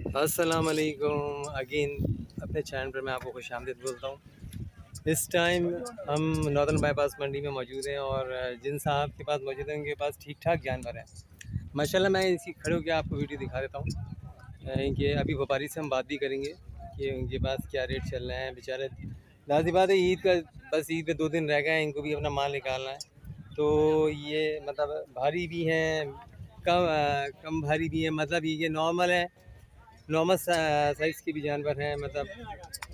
अस्सलाम वालेकुम अगेन अपने चैनल पर मैं आपको खुशामदीद बोलता हूँ। इस टाइम हम नॉर्दर्न बाईपास मंडी में मौजूद हैं और जिन साहब के पास मौजूद हैं उनके पास ठीक ठाक जानवर हैं माशाल्लाह। मैं इसी खड़े होकर आपको वीडियो दिखा देता हूँ। इनके अभी व्यापारी से हम बात भी करेंगे कि उनके पास क्या रेट चल रहे हैं। बेचारे लाज़ी बात है, ईद का बस ईद पे 2 दिन रह गए हैं, इनको भी अपना माल निकालना है। तो ये मतलब भारी भी हैं, कम भारी भी हैं, मतलब ये नॉर्मल है, नॉर्मल साइज़ के भी जानवर हैं मतलब,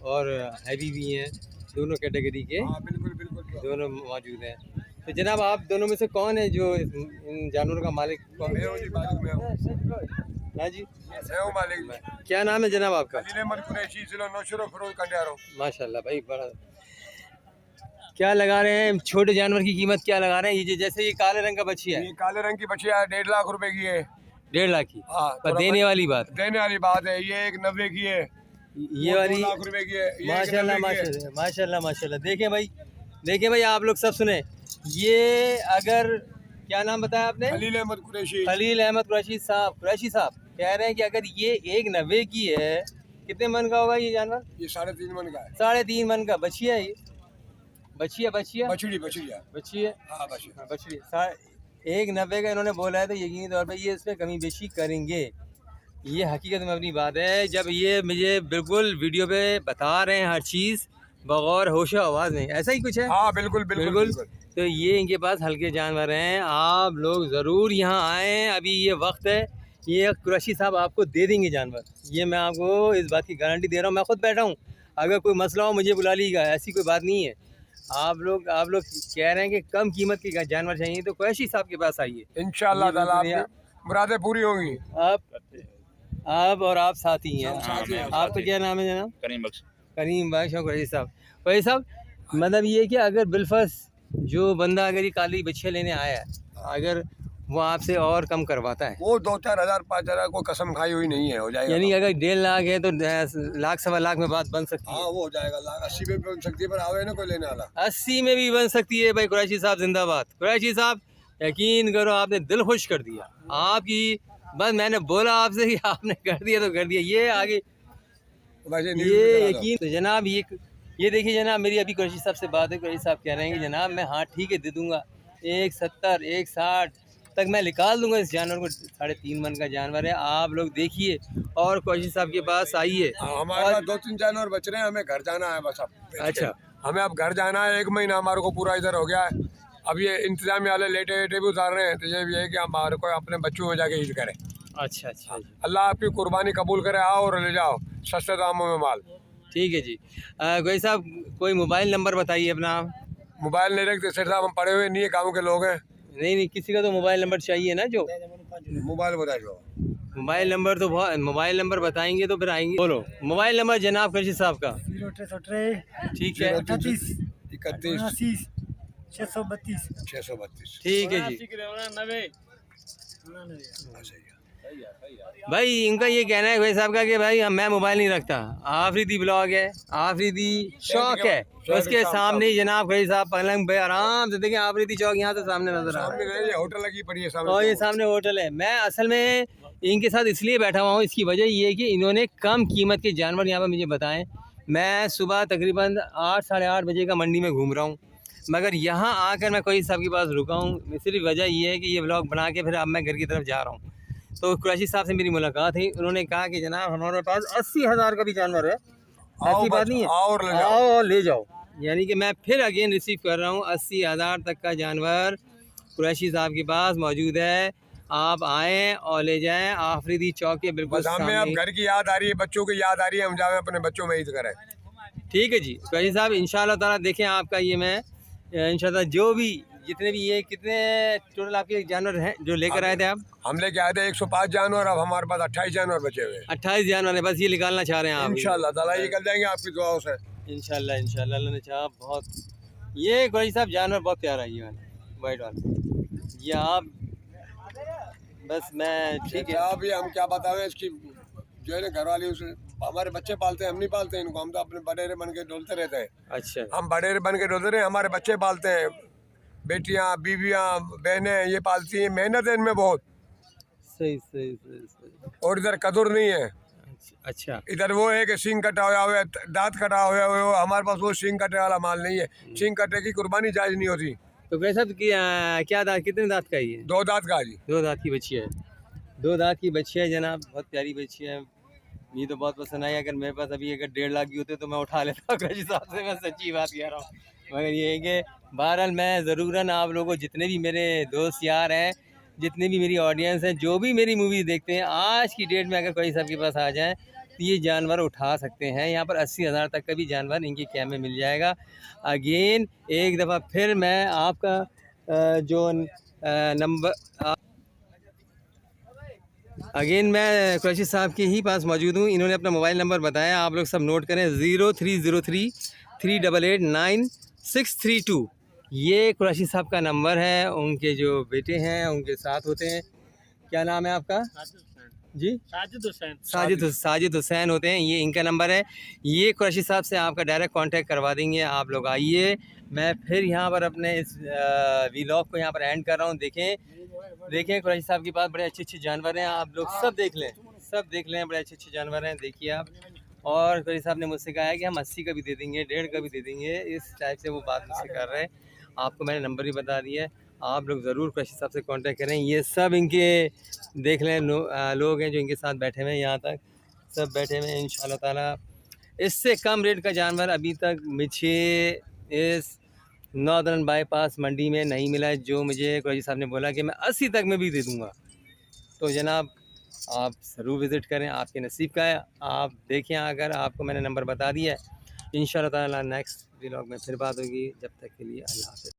और हैवी भी हैं। दोनों कैटेगरी के बिल्कुल दोनों मौजूद हैं। तो जनाब आप दोनों में से कौन है जो इन जानवरों का मालिक? कौन? हाँ जी, मालिक क्या नाम है जनाब आपका? माशाल्लाह भाई, बड़ा क्या लगा रहे हैं? छोटे जानवर की कीमत क्या लगा रहे हैं? ये जैसे ये काले रंग का बछिया है, ये काले रंग की बछिया 1.5 लाख रुपए की है। 1.5 लाख की? हाँ, पर देने वाली बात है। ये एक 90 की है, ये वाली 2 लाख रुपए की है। ये माशाल्लाह माशाल्लाह माशाल्लाह माशाल्लाह। देखें भाई, आप लोग सब सुने। ये अगर क्या नाम बताया आपने? खलील अहमद कुरैशी। खलील अहमद कुरैशी साहब कह रहे हैं कि अगर ये एक 90 की है, कितने मन का होगा ये जानवर? ये 3.5 मन का है। 3.5 मन का बछिया है ये? बछिया बछड़ी बछी है। हाँ, बछड़ी। बछड़ी 1.90 का इन्होंने बोला है, तो यकीनी तौर पे ये इसमें कमी बेशी करेंगे। ये हकीकत में अपनी बात है। जब ये मुझे बिल्कुल वीडियो पे बता रहे हैं हर चीज़ बगौर होशो आवाज़ नहीं, ऐसा ही कुछ है। हाँ, बिल्कुल। तो ये इनके पास हल्के जानवर हैं, आप लोग ज़रूर यहाँ आएँ, अभी ये वक्त है। ये कुरैशी साहब आपको दे देंगे जानवर, ये मैं आपको इस बात की गारंटी दे रहा हूँ। मैं खुद बैठा हूँ, अगर कोई मसला हो मुझे बुला लीजिएगा, ऐसी कोई बात नहीं है। आप लोग कह रहे हैं कि कम कीमत के जानवर चाहिए, तो कुरैशी साहब के पास आइए, इंशाअल्लाह ताला आपकी मुरादें पूरी होंगी। आप और आप साथ ही हैं। आपका क्या नाम है जनाब? करीम बख्श और कुरैशी साहब। कुरैशी साहब, मतलब ये कि अगर बिलफर्ज जो बंदा अगर ये काली बछिया लेने आया है, अगर वो आपसे और कम करवाता है, वो 2-4 हजार 5 हजार को कसम खाई हुई नहीं है, हो जाएगा। यानी अगर 1.5 लाख है तो लाख सवा लाख में बात बन सकती है। हाँ, वो हो जाएगा। लाख 80 में बन सकती है, पर आवे ना कोई लेने वाला। 80 में भी बन सकती है भाई। कुरैशी साहब जिंदाबाद। कुरैशी साहब यकीन करो, आपने दिल खुश कर दिया। आपकी बस मैंने बोला आपसे कि आपने कर दिया तो कर दिया। ये आगे ये यकीन तो जनाब, ये देखिए जनाब, मेरी अभी कुरैशी साहब से बात है। कुरैशी साहब कह रहे हैं कि जनाब मैं हाँ ठीक है दे दूंगा, 170 160 तक मैं निकाल दूंगा इस जानवर को। 3.5 मन का जानवर है, आप लोग देखिए और कुरैशी साहब के पास आइए। हमारे पास 2-3 जानवर बच रहे हैं, हमें घर जाना है बस। अब अच्छा, हमें अब घर जाना है। 1 महीना हमारे को पूरा इधर हो गया है। अब ये इंतजाम वाले लेटे भी उतार रहे हैं, तो ये भी है कि हमारे को अपने बच्चों में जाके ईद करें। अच्छा। अल्लाह आपकी कुर्बानी कबूल करे। आओ और ले जाओ सस्ते दामों में माल। ठीक है जी। कुरैशी साहब कोई मोबाइल नंबर बताइए अपना। मोबाइल नहीं रखते सेठ साहब, हम पढ़े हुए नहीं है, गाँव के लोग हैं। नहीं, किसी का तो मोबाइल नंबर चाहिए ना। जो मोबाइल बताइए। मोबाइल नंबर तो बहुत, मोबाइल नंबर बताएंगे तो फिर आएंगे। बोलो मोबाइल नंबर जनाब कुरैशी साहब का। 063 ठीक है, 31 632। 632। ठीक है जी। भाई इनका ये कहना है कुरैशी साहब का कि भाई मैं मोबाइल नहीं रखता, आफरीदी ब्लॉग है, आफरीदी शौक है, उसके सामने ही जनाब कुरैशी साहब पलंग पे आराम से देखें। आफरीदी चौक यहाँ से सामने नजर आ रहा है, ये होटल लगी पड़ी है सामने, और ये सामने होटल है। मैं असल में इनके साथ इसलिए बैठा हुआ हूँ, इसकी वजह ये है कि इन्होंने कम कीमत के जानवर यहाँ पर मुझे बताएं। मैं सुबह तकरीबन 8 साढ़े 8 बजे का मंडी में घूम रहा हूँ, मगर यहाँ आकर मैं कुरैशी साहब के पास रुका हूँ। सिर्फ वजह ये है कि ये व्लॉग बना के फिर अब मैं घर की तरफ जा रहा हूँ। तो कुरैशी साहब से मेरी मुलाकात हुई, उन्होंने कहा कि जनाब हमारे पास 80,000 का भी जानवर है, ऐसी बात नहीं है, आओ और ले जाओ। यानी कि मैं फिर अगेन रिसीव कर रहा हूँ, 80,000 तक का जानवर कुरैशी साहब के पास मौजूद है। आप आएँ और ले जाएं। आफरीदी चौक के बिल्कुल सामने। अब घर की याद आ रही है, बच्चों की याद आ रही है, हम जाए अपने बच्चों में ईद करें। ठीक है जी कुरैशी साहब, इंशाल्लाह ताला देखें आपका ये मैं इंशाल्लाह जो भी जितने भी ये कितने टोटल आपके जानवर हैं जो लेकर आए थे आप? हम लेके आए थे 105 जानवर। अब हमारे पास 28 जानवर बचे हुए हैं। 28 जानवर है, बस ये निकालना चाह रहे हैं आप? इंशाल्लाह ताला ये कर देंगे आपकी दुआओं से। इंशाल्लाह अल्लाह ने चाहा। बहुत ये कुरैशी साहब जानवर बहुत प्यारा है, ये वाला वाइट वाला। ये आप बस मैं ठीक है। अभी हम क्या बताएं, इसकी जो है ना घर वाली उसे हमारे बच्चे पालते हैं, हम नहीं पालते इनको। हम तो अपने बडेरे बन के डोलते रहते हैं। अच्छा, हम बडेरे बन के डोलते रहे, हमारे बच्चे पालते हैं। बेटियां, बीवियां, बहनें ये पालती हैं। मेहनत है इनमें बहुत। सही। और इधर कदर नहीं है। अच्छा इधर वो है कि सींग कटा हुआ है, दांत कटा हुआ है, वो हमारे पास वो सींग कटे वाला माल नहीं है। सींग कटे की कुर्बानी जायज नहीं होती। तो भाई साहब क्या दांत, कितने दांत का है ये? 2 दांत का जी। 2 दांत की बच्ची है। 2 दांत की बच्ची है जनाब, बहुत प्यारी बच्ची है। ये तो बहुत पसंद आई। अगर मेरे पास अभी अगर 1.5 लाख की होते तो मैं उठा लेता कृषि साहब से, मैं सच्ची बात कह रहा हूँ। मगर ये है कि बहरहाल मैं ज़रूरन आप लोगों को, जितने भी मेरे दोस्त यार हैं, जितने भी मेरी ऑडियंस है, जो भी मेरी मूवी देखते हैं, आज की डेट में अगर कोई साहब के पास आ जाए तो ये जानवर उठा सकते हैं। यहाँ पर 80,000 तक का भी जानवर इनके कैम्प में मिल जाएगा। अगेन एक दफ़ा फिर मैं आपका जो नंबर, अगेन मैं कुरैशी साहब के ही पास मौजूद हूँ। इन्होंने अपना मोबाइल नंबर बताया, आप लोग सब नोट करें, 0303 3889632। ये कुरैशी साहब का नंबर है। उनके जो बेटे हैं उनके साथ होते हैं। क्या नाम है आपका जी? साजिद हुसैन होते हैं, ये इनका नंबर है। ये कुरैशी साहब से आपका डायरेक्ट कांटेक्ट करवा देंगे। आप लोग आइए। मैं फिर यहाँ पर अपने इस व्लॉग को यहाँ पर एंड कर रहा हूँ। देखें कुरैशी साहब के पास बड़े अच्छे जानवर हैं। आप लोग सब देख लें, बड़े अच्छे जानवर हैं, देखिए आप। और कुरैशी साहब ने मुझसे कहा है कि हम 80 का भी दे देंगे, 1.5 का भी दे देंगे, इस टाइप से वो बात मुझसे कर रहे हैं। आपको मैंने नंबर भी बता दिया है, आप लोग ज़रूर कुरैशी साहब से कांटेक्ट करें। ये सब इनके देख लें लोग हैं जो इनके साथ बैठे हुए हैं, यहाँ तक सब बैठे हुए हैं। इंशाल्लाह ताला इससे कम रेट का जानवर अभी तक मुझे इस नॉर्दर्न बाईपास मंडी में नहीं मिला है, जो मुझे कुरैशी साहब ने बोला कि मैं 80 तक में भी दे दूँगा। तो जनाब आप ज़रूर विज़िट करें, आपके नसीब का है। आप देखें, अगर आपको मैंने नंबर बता दिया है। इंशाल्लाह ताला नेक्स्ट व्लॉग में फिर बात होगी। जब तक के लिए अल्लाह हाफ़िज़।